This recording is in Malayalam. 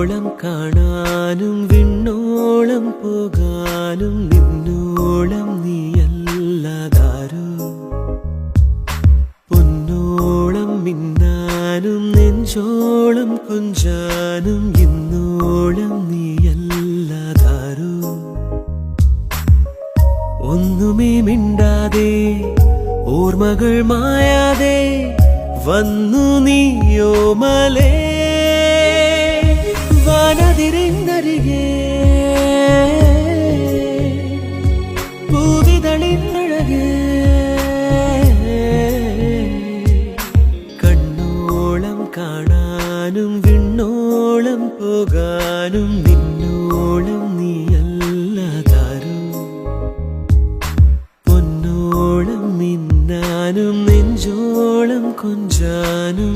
കാണാനും വിണ്ണോളം പോകാനും നിന്നോളം നീയല്ലാതാരോ പൊന്നോളം മിന്നാനും നെഞ്ചോളം കൊഞ്ചാനും ഇന്നോളം നീയല്ലാതാരോ ഒന്നുമേ മിണ്ടാതെ ഓർമ്മകൾ മായാതെ വന്നു നീയോമലേ വാനതിരിന്നരികെ പൂവിതളിന്നഴകെ കണ്ണോളം കാണാനും വിണ്ണോളം പോകാനും നിന്നോളം നീയല്ലാതാരോ പൊന്നോളം മിന്നാനും നെഞ്ചോളം കൊഞ്ചാനും